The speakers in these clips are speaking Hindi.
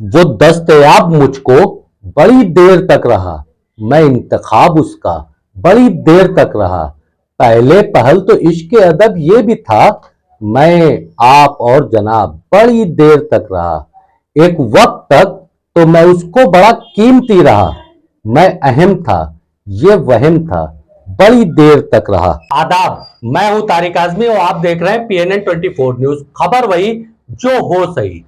वो दस्तयाब मुझको बड़ी देर तक रहा, मैं इंतखाब उसका बड़ी देर तक रहा। पहले पहल तो इश्क अदब ये भी था, मैं आप और जनाब बड़ी देर तक रहा। एक वक्त तक तो मैं उसको बड़ा कीमती रहा, मैं अहम था ये वहम था, बड़ी देर तक रहा। आदाब, मैं हूं तारिक आजमी और आप देख रहे हैं PNN 24 न्यूज। खबर वही जो हो सही।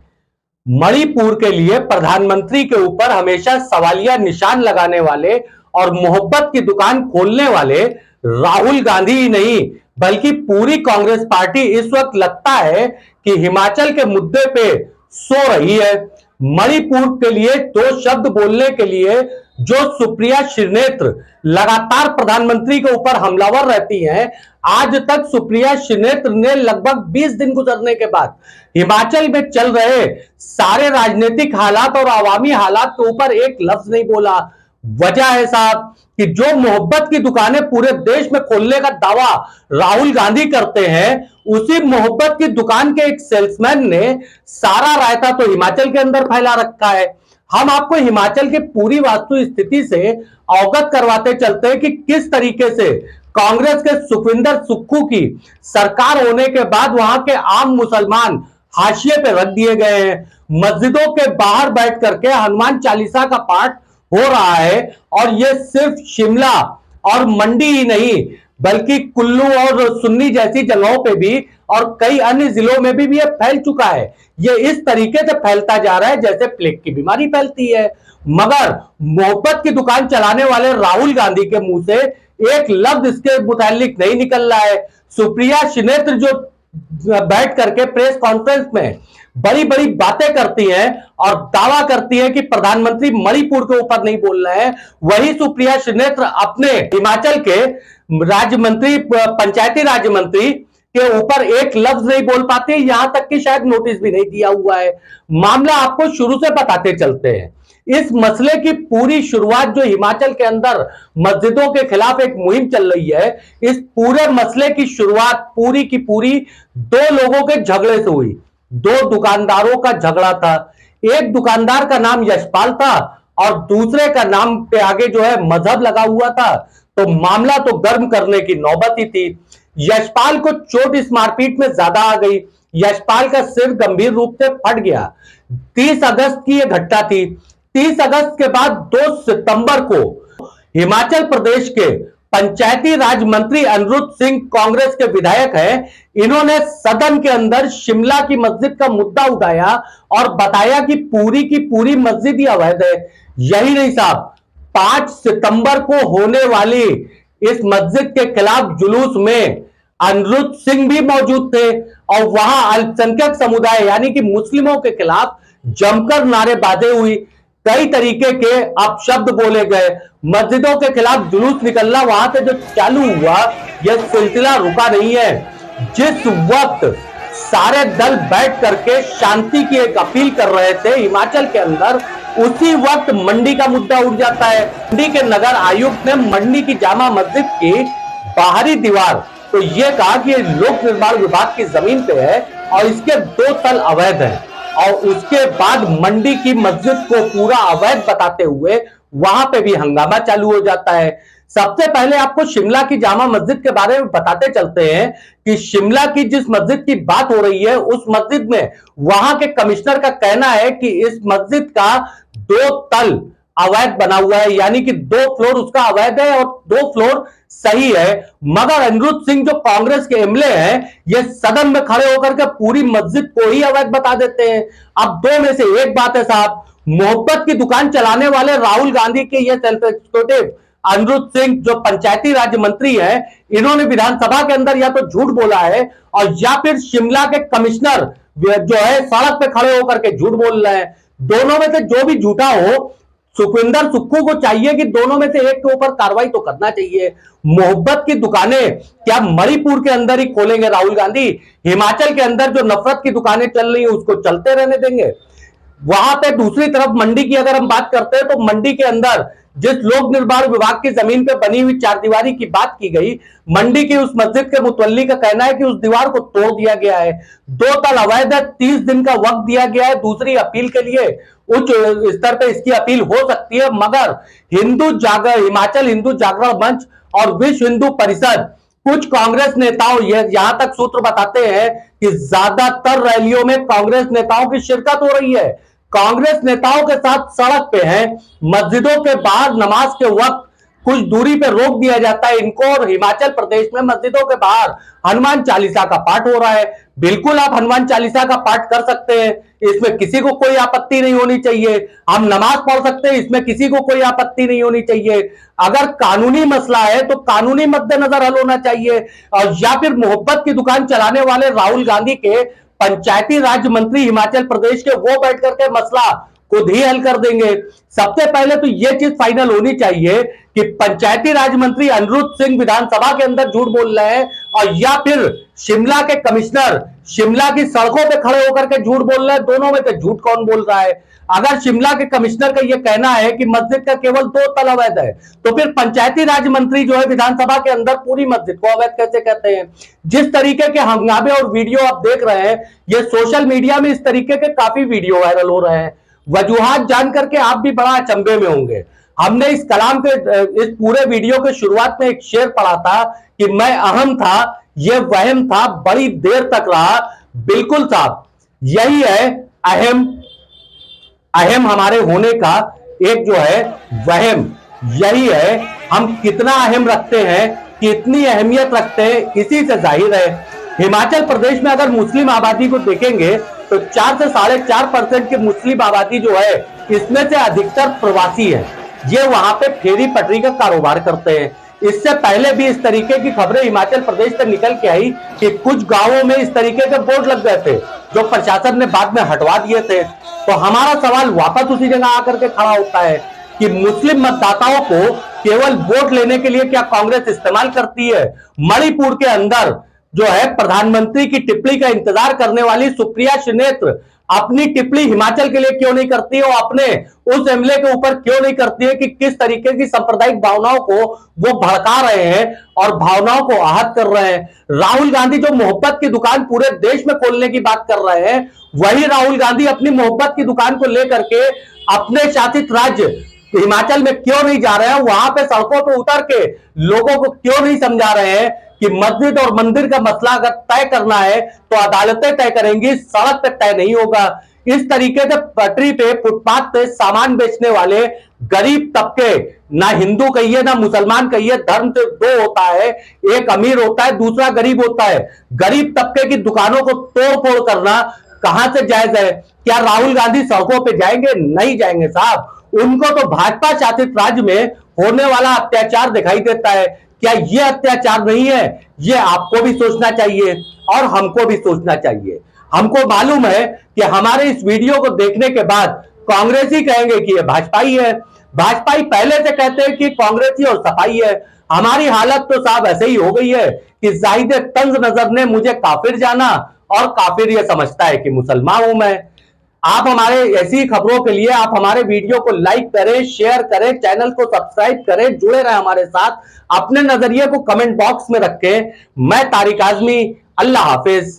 मणिपुर के लिए प्रधानमंत्री के ऊपर हमेशा सवालिया निशान लगाने वाले और मोहब्बत की दुकान खोलने वाले राहुल गांधी ही नहीं बल्कि पूरी कांग्रेस पार्टी इस वक्त लगता है कि हिमाचल के मुद्दे पे सो रही है। मणिपुर के लिए दो शब्द बोलने के लिए जो सुप्रिया श्रीनेत्र लगातार प्रधानमंत्री के ऊपर हमलावर रहती हैं, आज तक सुप्रिया श्रीनेत्र ने लगभग 20 दिन गुजरने के बाद हिमाचल में चल रहे सारे राजनीतिक हालात और आवामी हालात के ऊपर एक लफ्ज नहीं बोला। वजह है साहब कि जो मोहब्बत की दुकानें पूरे देश में खोलने का दावा राहुल गांधी करते हैं, उसी मोहब्बत की दुकान के एक सेल्समैन ने सारा रायता तो हिमाचल के अंदर फैला रखा है। हम आपको हिमाचल की पूरी वास्तु स्थिति से अवगत करवाते चलते हैं कि किस तरीके से कांग्रेस के सुखविंदर सुक्खू की सरकार होने के बाद वहां के आम मुसलमान हाशिए पे रख दिए गए हैं। मस्जिदों के बाहर बैठ करके हनुमान चालीसा का पाठ हो रहा है और यह सिर्फ शिमला और मंडी ही नहीं बल्कि कुल्लू और सुन्नी जैसी जगहों पे भी और कई अन्य जिलों में भी यह फैल चुका है। यह इस तरीके से फैलता जा रहा है जैसे प्लेग की बीमारी फैलती है। मगर मोहब्बत की दुकान चलाने वाले राहुल गांधी के मुंह से एक लफ्ज इसके मुतालिक नहीं निकल रहा है। सुप्रिया श्रीनेत्र जो बैठ करके प्रेस कॉन्फ्रेंस में बड़ी बड़ी बातें करती हैं और दावा करती हैं कि प्रधानमंत्री मणिपुर के ऊपर नहीं बोल रहे हैं, वही सुप्रिया श्रीनेत्र अपने हिमाचल के राज्य मंत्री, पंचायती राज्य मंत्री के ऊपर एक लफ्ज नहीं बोल पाते, यहां तक कि शायद नोटिस भी नहीं दिया हुआ है। मामला आपको शुरू से बताते चलते हैं। इस मसले की पूरी शुरुआत जो हिमाचल के अंदर मस्जिदों के खिलाफ एक मुहिम चल रही है, इस पूरे मसले की शुरुआत पूरी की पूरी दो लोगों के झगड़े से हुई। दो दुकानदारों का झगड़ा था। एक दुकानदार का नाम यशपाल था और दूसरे का नाम पे आगे जो है मजहब लगा हुआ था। तो मामला तो गर्म करने की नौबत ही थी। यशपाल को चोट इस मारपीट में ज्यादा आ गई। यशपाल का सिर गंभीर रूप से फट गया। 30 अगस्त की यह घटना थी। 30 अगस्त के बाद 2 सितंबर को हिमाचल प्रदेश के पंचायती राज मंत्री अनिरुद्ध सिंह कांग्रेस के विधायक हैं, इन्होंने सदन के अंदर शिमला की मस्जिद का मुद्दा उठाया और बताया कि पूरी की पूरी मस्जिद ही अवैध है। यही नहीं साहब, 5 सितंबर को होने वाली इस मस्जिद के खिलाफ जुलूस में अनिरुद्ध सिंह भी मौजूद थे और वहां अल्पसंख्यक समुदाय यानी कि मुस्लिमों के खिलाफ जमकर नारेबाजी हुई। कई तरीके के अपशब्द बोले गए। मस्जिदों के खिलाफ जुलूस निकलना वहां से जो चालू हुआ, यह सिलसिला रुका नहीं है। जिस वक्त सारे दल बैठ करके शांति की एक अपील कर रहे थे हिमाचल के अंदर, उसी वक्त मंडी का मुद्दा उठ जाता है। मंडी के नगर आयुक्त ने मंडी की जामा मस्जिद की बाहरी दीवार तो यह कहा कि लोक निर्माण विभाग की जमीन पे है और इसके 2 तल अवैध हैं और उसके बाद मंडी की मस्जिद को पूरा अवैध बताते हुए वहां पे भी हंगामा चालू हो जाता है। सबसे पहले आपको शिमला की जामा मस्जिद के बारे में बताते चलते हैं कि शिमला की जिस मस्जिद की बात हो रही है, उस मस्जिद में वहां के कमिश्नर का कहना है कि इस मस्जिद का 2 तल अवैध बना हुआ है, यानी कि 2 फ्लोर उसका अवैध है और 2 फ्लोर सही है। मगर अनिरुद्ध सिंह जो कांग्रेस के एमएलए हैं, ये सदन में खड़े होकर के पूरी मस्जिद को ही अवैध बता देते हैं। अब 2 में से एक बात है साहब, मोहब्बत की दुकान चलाने वाले राहुल गांधी के ये सेल्फ एग्जीक्यूटिव अनिरुद्ध सिंह जो पंचायती राज्य मंत्री हैं, इन्होंने विधानसभा के अंदर या तो झूठ बोला है और या फिर शिमला के कमिश्नर जो है सड़क पे खड़े होकर के झूठ बोल रहे हैं। दोनों में से जो भी झूठा हो, सुखविंदर सुक्खू को चाहिए कि दोनों में से एक के ऊपर कार्रवाई तो करना चाहिए। मोहब्बत की दुकानें क्या मणिपुर के अंदर ही खोलेंगे राहुल गांधी? हिमाचल के अंदर जो नफरत की दुकानें चल रही है उसको चलते रहने देंगे? वहां पे दूसरी तरफ मंडी की अगर हम बात करते हैं तो मंडी के अंदर जिस लोक निर्माण विभाग की जमीन पर बनी हुई चारदीवारी की बात की गई, मंडी की उस मस्जिद के मुतवल्ली का कहना है कि उस दीवार को तोड़ दिया गया है, 2 तल अवैध है, 30 दिन का वक्त दिया गया है दूसरी अपील के लिए। उच्च स्तर पर इसकी अपील हो सकती है, मगर हिमाचल हिंदू जागरण मंच और विश्व हिंदू परिषद, कुछ कांग्रेस नेताओं, यहां तक सूत्र बताते हैं कि ज्यादातर रैलियों में कांग्रेस नेताओं की शिरकत हो रही है। कांग्रेस नेताओं के साथ सड़क पे हैं, मस्जिदों के बाहर नमाज के वक्त कुछ दूरी पे रोक दिया जाता है इनको, और हिमाचल प्रदेश में मस्जिदों के बाहर हनुमान चालीसा का पाठ हो रहा है। बिल्कुल आप हनुमान चालीसा का पाठ कर सकते हैं, इसमें किसी को कोई आपत्ति नहीं होनी चाहिए। हम नमाज पढ़ सकते हैं, इसमें किसी को कोई आपत्ति नहीं होनी चाहिए। अगर कानूनी मसला है तो कानूनी मद्देनजर हल होना चाहिए। और या फिर मोहब्बत की दुकान चलाने वाले राहुल गांधी के पंचायती राज मंत्री हिमाचल प्रदेश के, वो बैठ करके मसला खुद ही हल कर देंगे। सबसे पहले तो यह चीज फाइनल होनी चाहिए कि पंचायती राज मंत्री अनिरुद्ध सिंह विधानसभा के अंदर झूठ बोल रहे हैं, और या फिर शिमला के कमिश्नर शिमला की सड़कों पे खड़े होकर के झूठ बोल रहे हैं। दोनों में से झूठ कौन बोल रहा है? अगर शिमला के कमिश्नर का यह कहना है कि मस्जिद का केवल 2 तल अवैध है, तो फिर पंचायती राज मंत्री जो है विधानसभा के अंदर पूरी मस्जिद को अवैध कैसे कहते हैं? जिस तरीके के हंगामे और वीडियो आप देख रहे हैं, ये सोशल मीडिया में इस तरीके के काफी वीडियो वायरल हो रहे हैं। वजूहात जान करके आप भी बड़ा अचंभे में होंगे। हमने इस कलाम के इस पूरे वीडियो के शुरुआत में एक शेर पढ़ा था कि मैं अहम था, यह वहम था, बड़ी देर तक रहा। बिल्कुल साहब, यही है अहम हमारे होने का एक जो है वहम, यही है हम कितना अहम रखते हैं, कितनी अहमियत रखते हैं, इसी से जाहिर है। हिमाचल प्रदेश में अगर मुस्लिम आबादी को देखेंगे तो 4 से 4.5% की मुस्लिम आबादी जो है, इसमें से अधिकतर प्रवासी है। ये वहां पे फेरी पटरी का कारोबार करते हैं। इससे पहले भी इस तरीके की खबरें हिमाचल प्रदेश से निकल के आई कि कुछ गांवों में इस तरीके के बोर्ड लग गए थे, जो प्रशासन ने बाद में हटवा दिए थे। तो हमारा सवाल वापस उसी जगह आकर के खड़ा होता है कि मुस्लिम मतदाताओं को केवल वोट लेने के लिए क्या कांग्रेस इस्तेमाल करती है? मणिपुर के अंदर जो है प्रधानमंत्री की टिप्पणी का इंतजार करने वाली सुप्रिया श्रीनेत्र अपनी टिप्पणी हिमाचल के लिए क्यों नहीं करती है? वो अपने उस एमएलए के ऊपर क्यों नहीं करती है कि किस तरीके की सांप्रदायिक भावनाओं को वो भड़का रहे हैं और भावनाओं को आहत कर रहे हैं। राहुल गांधी जो मोहब्बत की दुकान पूरे देश में खोलने की बात कर रहे हैं, वही राहुल गांधी अपनी मोहब्बत की दुकान को लेकर के अपने शासित राज्य हिमाचल में क्यों नहीं जा रहे हैं? वहां पे सड़कों पर उतर के लोगों को क्यों नहीं समझा रहे हैं कि मस्जिद और मंदिर का मसला अगर तय करना है तो अदालतें तय करेंगी, सड़क पे तय नहीं होगा। इस तरीके से पटरी पे, फुटपाथ पे सामान बेचने वाले गरीब तबके, ना हिंदू कहिए ना मुसलमान कहिए, धर्म से 2 होता है, एक अमीर होता है, दूसरा गरीब होता है। गरीब तबके की दुकानों को तोड़ फोड़ करना कहां से जायज है? क्या राहुल गांधी सड़कों पे जाएंगे? नहीं जाएंगे साहब। उनको तो भाजपा शासित राज्य में होने वाला अत्याचार दिखाई देता है। क्या यह अत्याचार नहीं है? यह आपको भी सोचना चाहिए और हमको भी सोचना चाहिए। हमको मालूम है कि हमारे इस वीडियो को देखने के बाद कांग्रेसी कहेंगे कि यह भाजपाई है, भाजपाई पहले से कहते हैं कि कांग्रेसी और सफाई है। हमारी हालत तो साहब ऐसे ही हो गई है कि जाहिद तंज नजर ने मुझे काफिर जाना और काफिर यह समझता है कि मुसलमान हूं मैं। आप हमारे ऐसी खबरों के लिए आप हमारे वीडियो को लाइक करें, शेयर करें, चैनल को सब्सक्राइब करें, जुड़े रहें हमारे साथ, अपने नजरिए को कमेंट बॉक्स में रखें। मैं तारिक आजमी, अल्लाह हाफिज।